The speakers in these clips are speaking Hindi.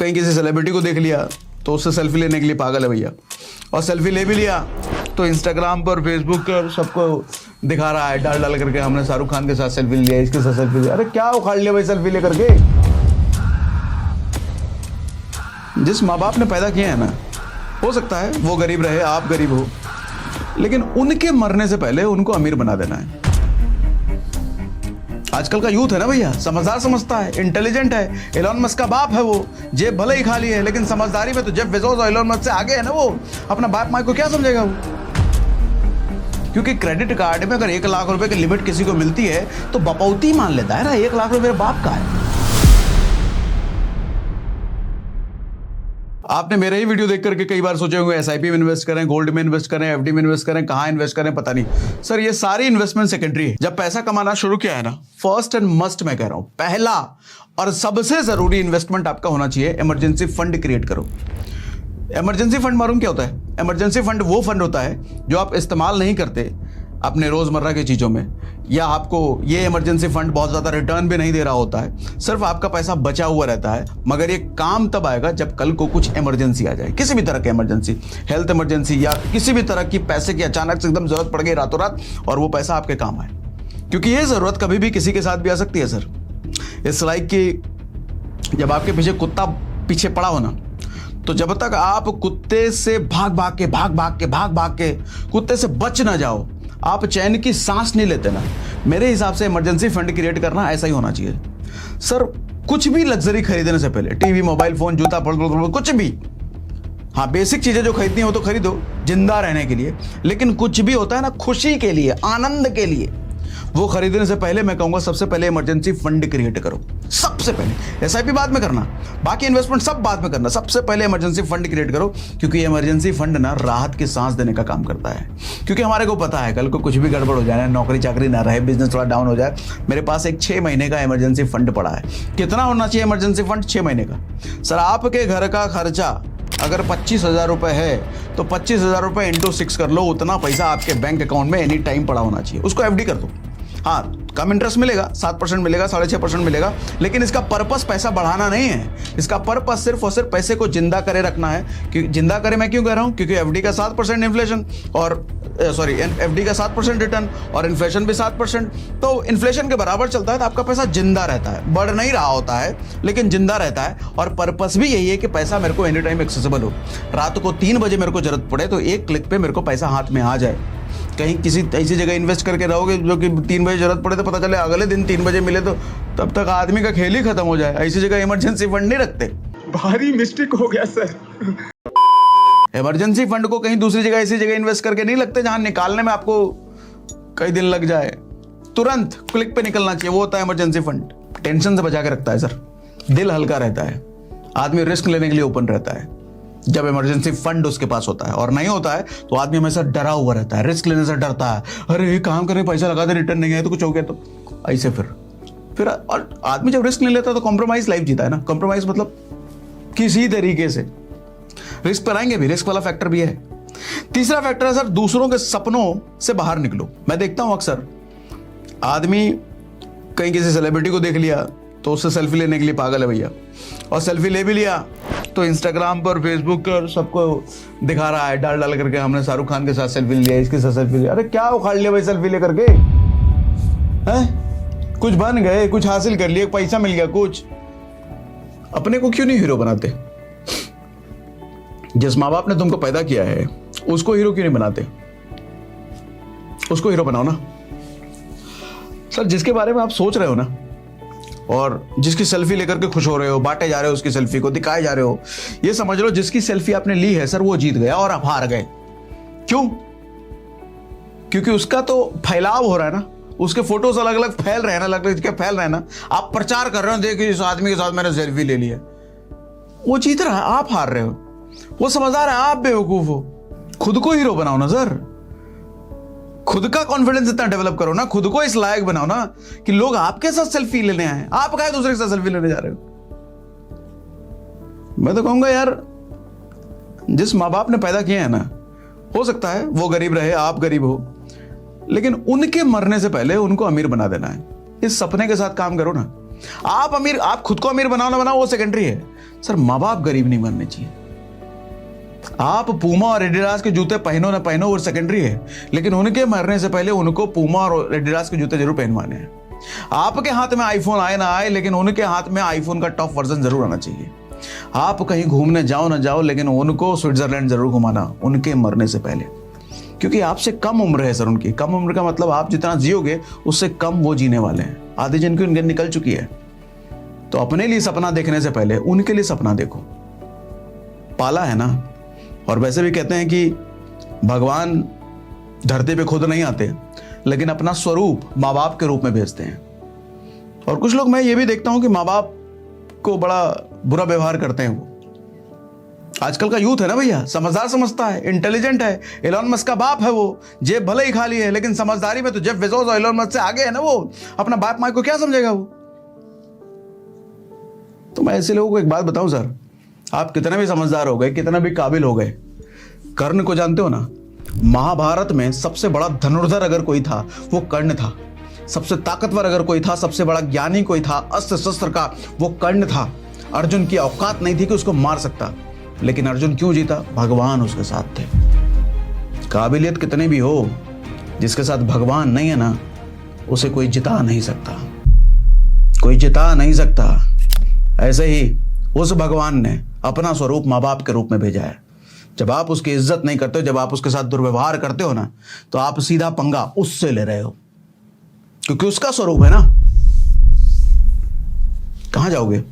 कहीं किसी सेलिब्रिटी को देख लिया तो उससे सेल्फी लेने के लिए पागल है भैया, और सेल्फी ले भी लिया तो इंस्टाग्राम पर, फेसबुक पर सबको दिखा रहा है डाल डाल करके, हमने शाहरुख खान के साथ सेल्फी लिया, इसके साथ सेल्फी लिया। अरे क्या उखाड़ लिया भाई सेल्फी ले करके? जिस माँ बाप ने पैदा किए हैं ना, हो सकता है वो गरीब रहे, आप गरीब हो, लेकिन उनके मरने से पहले उनको अमीर बना देना है। आजकल का यूथ है ना भैया, समझदार समझता है, इंटेलिजेंट है। एलोन मस्क का बाप है वो, जेब भले ही खाली है लेकिन समझदारी में तो जेफ बेजोस और एलोन मस्क से आगे है ना वो। अपना बाप माँ को क्या समझेगा वो? क्योंकि क्रेडिट कार्ड में अगर 1 लाख रुपए की लिमिट किसी को मिलती है तो बपौती मान लेता है ना, 1 लाख रुपए मेरे बाप का है। आपने मेरे ही वीडियो देख करके कई बार सोचे होंगे एसआईपी में इन्वेस्ट करें, गोल्ड में इन्वेस्ट करें, एफडी में इन्वेस्ट करें, कहां इन्वेस्ट करें पता नहीं। सर ये सारी इन्वेस्टमेंट सेकेंडरी है। जब पैसा कमाना शुरू किया है ना, फर्स्ट एंड मस्ट मैं कह रहा हूं, पहला और सबसे जरूरी इन्वेस्टमेंट आपका होना चाहिए इमरजेंसी फंड क्रिएट करो। इमरजेंसी फंड मालूम क्या होता है? इमरजेंसी फंड वो फंड होता है जो आप इस्तेमाल नहीं करते अपने रोजमर्रा की चीजों में, या आपको ये इमरजेंसी फंड बहुत ज्यादा रिटर्न भी नहीं दे रहा होता है, सिर्फ आपका पैसा बचा हुआ रहता है, मगर ये काम तब आएगा जब कल को कुछ इमरजेंसी आ जाए, किसी भी तरह की इमरजेंसी, हेल्थ इमरजेंसी या किसी भी तरह की पैसे की अचानक से एकदम जरूरत पड़ गई रातों रात, और वो पैसा आपके काम आए। क्योंकि ये जरूरत कभी भी किसी के साथ भी आ सकती है सर। इट्स लाइक कि जब आपके पीछे कुत्ता पीछे पड़ा हो ना, तो जब तक आप कुत्ते से भाग भाग के कुत्ते से बच ना जाओ, आप चैन की सांस नहीं लेते ना। मेरे हिसाब से इमरजेंसी फंड क्रिएट करना ऐसा ही होना चाहिए सर। कुछ भी लग्जरी खरीदने से पहले, टीवी, मोबाइल फोन, जूता, कुछ भी, हाँ बेसिक चीजें जो खरीदनी हो तो खरीदो जिंदा रहने के लिए, लेकिन कुछ भी होता है ना खुशी के लिए, आनंद के लिए, वो खरीदने से पहले मैं कहूंगा सबसे पहले इमरजेंसी फंड क्रिएट करो। सबसे पहले एसआईपी बाद में करना, बाकी इन्वेस्टमेंट सब बाद में करना, सबसे पहले इमरजेंसी फंड क्रिएट करो। क्योंकि इमरजेंसी फंड ना राहत की सांस देने का काम करता है। क्योंकि हमारे को पता है कल को कुछ भी गड़बड़ हो जाए, नौकरी चाकरी ना रहे, बिजनेस थोड़ा डाउन हो जाए, मेरे पास एक 6 महीने का इमरजेंसी फंड पड़ा है। कितना होना चाहिए इमरजेंसी फंड? 6 महीने का। सर आपके घर का खर्चा अगर 25,000 रुपए है तो 25,000 रुपए इंटू 6 कर लो, उतना पैसा आपके बैंक अकाउंट में एनी टाइम पड़ा होना चाहिए। उसको एफडी कर दो। हाँ कम इंटरेस्ट मिलेगा, 7% मिलेगा, 6.5% मिलेगा, लेकिन इसका पर्पस पैसा बढ़ाना नहीं है। इसका पर्पस सिर्फ और सिर्फ पैसे को जिंदा करे रखना है। क्योंकि जिंदा करे मैं क्यों कह रहा हूं? क्योंकि एफडी का 7% इन्फ्लेशन और एफडी का 7% रिटर्न और इन्फ्लेशन भी 7%, तो इन्फ्लेशन के बराबर चलता है, तो आपका पैसा जिंदा रहता है, बढ़ नहीं रहा होता है लेकिन जिंदा रहता है। और पर्पस भी यही है कि पैसा मेरे को एनी टाइम एक्सेसिबल हो। रात को 3 बजे मेरे को जरूरत पड़े तो एक क्लिक पे मेरे को पैसा हाथ में आ जाए। कहीं किसी ऐसी जगह इन्वेस्ट करके रहोगे जो कि 3 बजे जरूरत पड़े तो पता चले अगले दिन 3 बजे मिले, तो तब तक आदमी का खेल ही खत्म हो जाए। ऐसी जगह इमरजेंसी फंड नहीं रखते। भारी मिस्टेक हो गया सर। इमरजेंसी फंड को कहीं दूसरी जगह ऐसी जगह इन्वेस्ट करके नहीं लगते जहां निकालने में आपको कई दिन लग जाए। तुरंत क्लिक पे निकलना चाहिए, वो होता है इमरजेंसी फंड। टेंशन से बचा के रखता है सर, दिल हल्का रहता है, आदमी रिस्क लेने के लिए ओपन रहता है जब इमरजेंसी फंड उसके पास होता है। और नहीं होता है तो आदमी हमेशा डरा हुआ रहता है, रिस्क लेने से डरता है। अरे काम करने पैसा लगा दे, रिटर्न नहीं आए तो कुछ हो गया तो ऐसे फिर और आदमी जब रिस्क नहीं लेता तो कॉम्प्रोमाइज लाइफ जीता है ना। कॉम्प्रोमाइज मतलब किसी तरीके से रिस्क पर आएंगे भी, रिस्क वाला फैक्टर भी है। तीसरा फैक्टर है सर दूसरों के सपनों से बाहर निकलो। मैं देखता हूं अक्सर आदमी कहीं किसी सेलिब्रिटी को देख लिया तो उससे सेल्फी लेने के लिए पागल है भैया, और सेल्फी ले भी लिया तो इंस्टाग्राम पर, फेसबुक पर सबको दिखा रहा है डाल डाल करके, हमने शाहरुख खान के साथ सेल्फी लिया, इसके साथ सेल्फी लिया। अरे क्या उखाड़ लिया भाई सेल्फी ले करके? हैं? कुछ बन गए, कुछ हासिल कर लिए, पैसा मिल गया कुछ, अपने को क्यों नहीं हीरो बनाते? जिस माँ बाप ने तुमको पैदा किया है उसको हीरो क्यों नहीं बनाते? उसको हीरो बनाओ ना सर। जिसके बारे में आप सोच रहे हो ना और जिसकी सेल्फी लेकर के खुश हो रहे हो, बांटे जा रहे हो, उसकी सेल्फी को दिखाए जा रहे हो, ये समझ लो जिसकी सेल्फी आपने ली है सर वो जीत गया और आप हार गए। क्यों? क्योंकि उसका तो फैलाव हो रहा है ना, उसके फोटोज अलग अलग फैल रहे हैं ना, अलग अलग जगह फैल रहे हैं ना, आप प्रचार कर रहे हो, देखिए इस आदमी के साथ मैंने सेल्फी ले लिया। वो जीत रहा है, आप हार रहे हो। वो समझदार है, आप बेवकूफ हो। खुद को हीरो बनाओ ना सर, खुद का कॉन्फिडेंस इतना डेवलप करो ना, खुद को इस लायक बनाओ ना कि लोग आपके साथ सेल्फी लेने आए। आप कहे दूसरे के साथ सेल्फी लेने जा रहे हो? मैं तो कहूंगा यार जिस माँ बाप ने पैदा किए हैं ना, हो सकता है वो गरीब रहे, आप गरीब हो, लेकिन उनके मरने से पहले उनको अमीर बना देना है। इस सपने के साथ काम करो ना। आप अमीर, आप खुद को अमीर बनाओ ना बनाओ वो सेकेंडरी है सर। माँ बाप गरीब नहीं बनने चाहिए। आप पूमा और एडिडास के जूते पहनो ना पहनो वो सेकेंडरी है, लेकिन उनके मरने से पहले उनको पूमा और एडिडास के जूते जरूर पहनवाने हैं। आपके हाथ में आईफोन आए ना आए, लेकिन उनके हाथ में आईफोन का टॉप वर्जन जरूर आना चाहिए। आप कहीं घूमने जाओ ना जाओ, लेकिन उनको स्विट्जरलैंड जरूर घुमाना उनके मरने से पहले, क्योंकि आपसे कम उम्र है सर उनकी। कम उम्र का मतलब आप जितना जियोगे उससे कम वो जीने वाले हैं। आधी जिंदगी उनकी निकल चुकी है। तो अपने लिए सपना देखने से पहले उनके लिए सपना देखो। पाला है ना। और वैसे भी कहते हैं कि भगवान धरती पे खुद नहीं आते, लेकिन अपना स्वरूप माँ बाप के रूप में भेजते हैं। और कुछ लोग, मैं ये भी देखता हूं कि माँ बाप को बड़ा बुरा व्यवहार करते हैं। वो आजकल का यूथ है ना भैया, समझदार समझता है, इंटेलिजेंट है। एलोन मस्क का बाप है वो, जेब भले ही खाली है, लेकिन समझदारी में तो जेफ बेजोस और एलोन मस्क से आगे है ना वो। अपना बाप माँ को क्या समझेगा वो। तो मैं ऐसे लोगों को एक बात बताऊं सर, आप कितने भी समझदार हो गए, कितना भी काबिल हो गए, कर्ण को जानते हो ना। महाभारत में सबसे बड़ा धनुर्धर अगर कोई था वो कर्ण था। सबसे ताकतवर अगर कोई था, सबसे बड़ा ज्ञानी कोई था अस्त्र शस्त्र का, वो कर्ण था। अर्जुन की औकात नहीं थी कि उसको मार सकता, लेकिन अर्जुन क्यों जीता? भगवान उसके साथ थे। काबिलियत कितने भी हो, जिसके साथ भगवान नहीं है ना, उसे कोई जिता नहीं सकता, कोई जिता नहीं सकता। ऐसे ही उस भगवान ने अपना स्वरूप माँ बाप के रूप में भेजा है। जब आप उसकी इज्जत नहीं करते हो, जब आप उसके साथ दुर्व्यवहार करते हो ना, तो आप सीधा पंगा उससे ले रहे हो, क्योंकि उसका स्वरूप है ना। कहां जाओगे?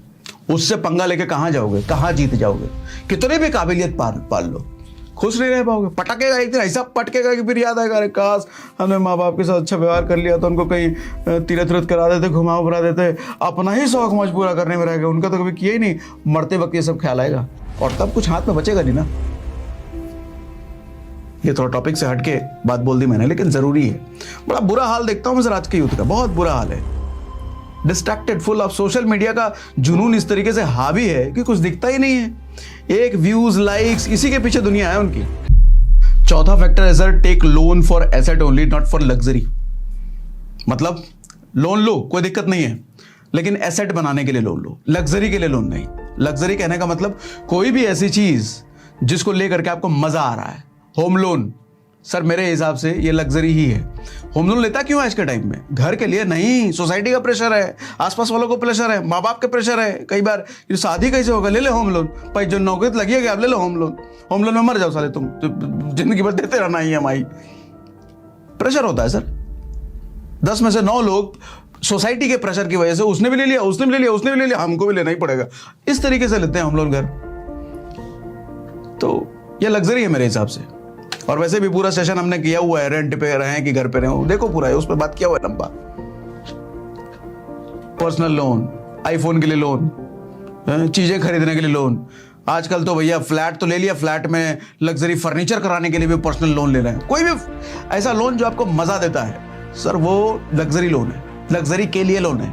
उससे पंगा लेके कहां जाओगे? कहां जीत जाओगे? कितने भी काबिलियत पाल लो, खुश नहीं रह पाओगे। पटकेगा एक दिन, ऐसा पटकेगा कि फिर याद आएगा, अरे काश हमने माँ बाप के साथ अच्छा व्यवहार कर लिया तो उनको कहीं तीरथ तीरथ करा देते, घुमा फिरा देते। अपना ही शौक मौज पूरा करने में रह गए, उनका तो कभी किया ही नहीं। मरते वक्त ये सब ख्याल आएगा, और तब कुछ हाथ में बचेगा नहीं ना। ये थोड़ा टॉपिक से हटके बात बोल दी मैंने, लेकिन जरूरी है। बड़ा बुरा हाल देखता हूं मैं सर आज के यूथ का, बहुत बुरा हाल है। Distracted, full of social media का जुनून इस तरीके से हावी है कि कुछ दिखता ही नहीं है। एक व्यूज, लाइक्स, इसी के पीछे दुनिया है उनकी। चौथा फैक्टर है sir, take loan for asset only, not for luxury. मतलब लोन लो, कोई दिक्कत नहीं है, लेकिन एसेट बनाने के लिए लोन लो, लग्जरी के लिए लोन नहीं। लग्जरी कहने का मतलब कोई भी ऐसी चीज जिसको लेकर के आपको मजा आ रहा है। होम लोन सर मेरे हिसाब से ये लग्जरी ही है। होम लोन लेता क्यों है आज के टाइम में? घर के लिए नहीं, सोसाइटी का प्रेशर है, आसपास वालों को प्रेशर है, माँ बाप का प्रेशर है। कई बार ये शादी कैसे होगा, ले ले होम लोन। भाई जो नौकरी लगी है आप ले लो होम लोन। होम लोन में मर जाओ साले तुम, तो जिंदगी भर देते रहना EMI। प्रेशर होता है सर। 10 में से 9 लोग सोसाइटी के प्रेशर की वजह से, उसने भी ले लिया, उसने भी ले लिया, उसने भी ले लिया, हमको भी लेना ही पड़ेगा, इस तरीके से लेते हैं होम लोन घर। तो ये लग्जरी है मेरे हिसाब से। और वैसे भी पूरा सेशन हमने किया हुआ है, रेंट पे रहें कि घर पे रहें, देखो पूरा है, उस पर बात किया हुआ है लंबा। पर्सनल लोन, आईफोन के लिए लोन, चीजें खरीदने के लिए लोन। आजकल तो भैया फ्लैट तो ले लिया, फ्लैट में लग्जरी फर्नीचर कराने के लिए भी पर्सनल लोन ले रहे हैं। कोई भी ऐसा लोन जो आपको मजा देता है सर, वो लग्जरी लोन है, लग्जरी के लिए लोन है।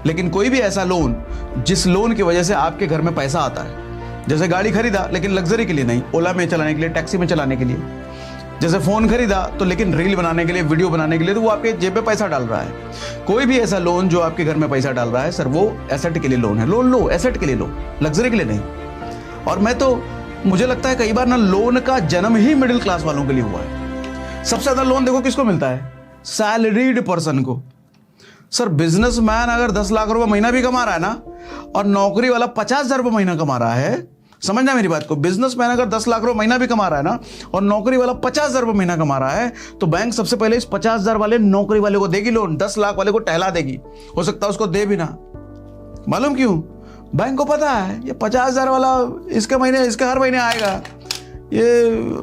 लेकिन कोई भी ऐसा लोन जिस लोन की वजह से आपके घर में पैसा आता है, जैसे गाड़ी खरीदा लेकिन लग्जरी के लिए नहीं, ओला में चलाने के लिए, टैक्सी में चलाने के लिए। जैसे फोन खरीदा तो लेकिन रील बनाने के लिए, वीडियो बनाने के लिए, तो वो आपके जेब में पैसा डाल रहा है। कोई भी ऐसा लोन जो आपके घर में पैसा डाल रहा है सर, वो एसेट के लिए लोन है। लोन लो, एसेट के लिए लो, लग्जरी के लिए नहीं। और मुझे लगता है कई बार ना लोन का जन्म ही मिडिल क्लास वालों के लिए हुआ है। सबसे ज्यादा लोन देखो किसको मिलता है? सैलरीड पर्सन को। सर बिजनेसमैन अगर 10 लाख रुपए महीना भी कमा रहा है ना, और नौकरी वाला 50,000 रुपए महीना कमा रहा है, समझना मेरी बात को, बिजनेसमैन अगर 10 लाख रुपए महीना भी कमा रहा है ना, और नौकरी वाला 50,000 रुपए महीना कमा रहा है, तो बैंक सबसे पहले इस 50,000 वाले नौकरी वाले को देगी लोन, 10 लाख वाले को टहला देगी। हो सकता है उसको दे भी ना। मालूम क्यों? बैंक को पता है ये 50,000 वाला इसके हर महीने आएगा, ये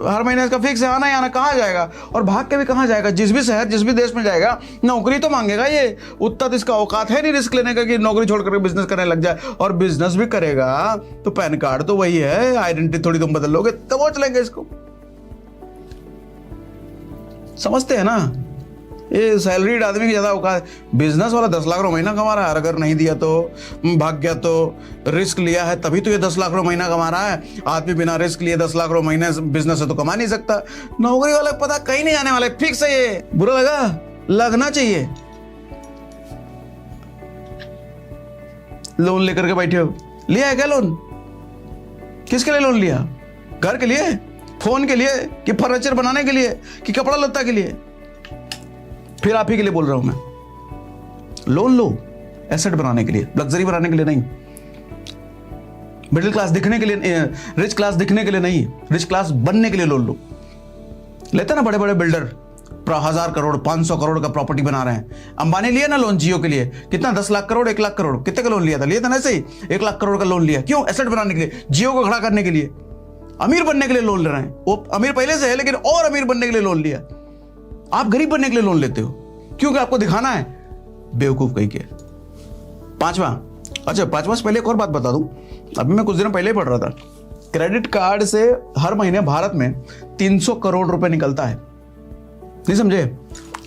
हर महीने इसका फिक्स है, आना ही आना। कहाँ जाएगा? और भाग के भी कहाँ जाएगा? जिस भी शहर, जिस भी देश में जाएगा, नौकरी तो मांगेगा। ये उतना तो इसका औकात है नहीं रिस्क लेने का कि नौकरी छोड़ करके बिजनेस करने लग जाए। और बिजनेस भी करेगा तो पैन कार्ड तो वही है, आइडेंटिटी थोड़ी तुम बदल लोगे तो वो चलेंगे। इसको समझते हैं ना? ये सैलरीड आदमी की ज्यादा औकात। बिजनेस वाला 10 लाख रुपए महीना कमा रहा है, और अगर नहीं दिया तो भाग गया, तो रिस्क लिया है तभी तो ये 10 लाख रुपए महीना कमा रहा है। आदमी बिना रिस्क लिए 10 लाख रुपए महीने बिजनेस है तो कमा नहीं सकता। नौकरी वाला पता कहीं नहीं आने वाला, फिक्स है। ये बुरा लगा? लगना चाहिए। लोन लेकर के बैठे हो। लिया है क्या लोन? किसके लिए लोन लिया? घर के लिए, फोन के लिए, कि फर्नीचर बनाने के लिए, कि कपड़ा लत्ता के लिए? फिर आप ही के लिए बोल रहा हूं मैं, लोन लो एसेट बनाने के लिए, लग्जरी बनाने के लिए नहीं, मिडिल क्लास दिखने के लिए, रिच क्लास दिखने के लिए नहीं, रिच क्लास बनने के लिए लोन लो। लेते ना बड़े बड़े बिल्डर 1000 करोड़ 500 करोड़ का प्रॉपर्टी बना रहे हैं। अंबानी लिया ना लोन जियो के लिए, कितना 10 लाख करोड़ 1 लाख करोड़ कितने का लोन लिया था ना ऐसे ही 1 लाख करोड़ का लोन लिया। क्यों? एसेट बनाने के लिए, जियो को खड़ा करने के लिए, अमीर बनने के लिए लोन ले रहे हैं। वो अमीर पहले से है लेकिन और अमीर बनने के लिए लोन लिया। आप गरीब बनने के लिए लोन लेते हो क्योंकि आपको दिखाना है, बेवकूफ कहीं के। पांचवा से पहले एक और बात बता दूं, अभी मैं कुछ दिन पहले ही पढ़ रहा था, क्रेडिट कार्ड से हर महीने भारत में 300 करोड़ रुपए निकलता है। नहीं समझे?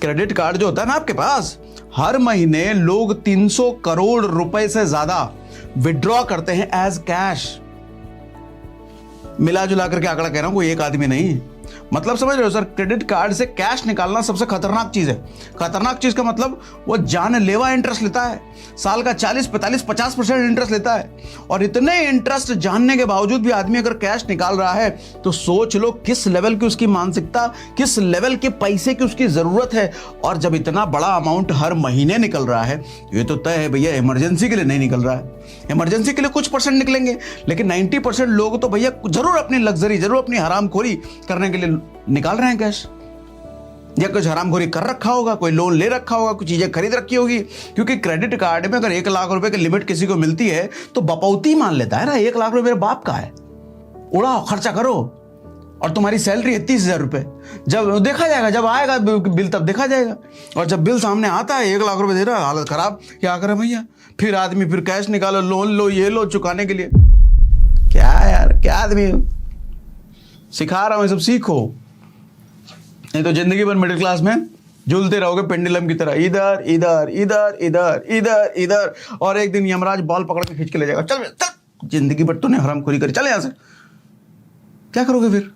क्रेडिट कार्ड जो होता है ना आपके पास, हर महीने लोग 300 करोड़ रुपए से ज्यादा विड्रॉ करते हैं एज कैश। मिला जुला करके आंकड़ा कह रहा हूं, कोई एक आदमी नहीं। मतलब समझ रहे हो सर, क्रेडिट कार्ड से कैश निकालना सबसे खतरनाक चीज है। खतरनाक चीज का मतलब वो जानलेवा इंटरेस्ट लेता है, साल का 40 45 50% इंटरेस्ट लेता है। और इतने इंटरेस्ट जानने के बावजूद भी आदमी अगर कैश निकाल रहा है तो सोच लो किस लेवल की उसकी मानसिकता, किस लेवल के पैसे की उसकी जरूरत है। और जब इतना बड़ा अमाउंट हर महीने निकल रहा है, ये तो तय है भैया इमरजेंसी के लिए नहीं निकल रहा है। इमरजेंसी के लिए कुछ परसेंट निकलेंगे, लेकिन 90% लोग तो भैया जरूर अपनी लग्जरी, जरूर अपनी हरामखोरी करने के लिए निकाल रहे हैं कैश। या कुछ हरामखोरी कर रखा होगा, कोई लोन ले रखा होगा, कुछ चीजें खरीद रखी होगी। क्योंकि क्रेडिट कार्ड में अगर 1 लाख रुपए की लिमिट किसी को मिलती है तो बपौती मान लेता है ना, 1 लाख रुपए मेरे बाप का है, उड़ाओ खर्चा करो। और तुम्हारी सैलरी है 30,000 रुपए, जब देखा जाएगा, जब आएगा बिल तब देखा जाएगा। और जब बिल सामने आता है 1 लाख रुपए दे रहा है, हालत खराब, क्या करे भैया? फिर आदमी फिर कैश निकालो, लोन लो, ये लो चुकाने के लिए। क्या यार, क्या आदमी सिखा रहा हूं, सब सीखो, नहीं तो जिंदगी भर मिडिल क्लास में झूलते रहोगे पेंडुलम की तरह, इधर इधर इधर इधर इधर इधर। और एक दिन यमराज बॉल पकड़ के खींच के ले जाएगा, चल चल, जिंदगी भर तूने हरामखोरी करी, चल यहां से। क्या करोगे फिर?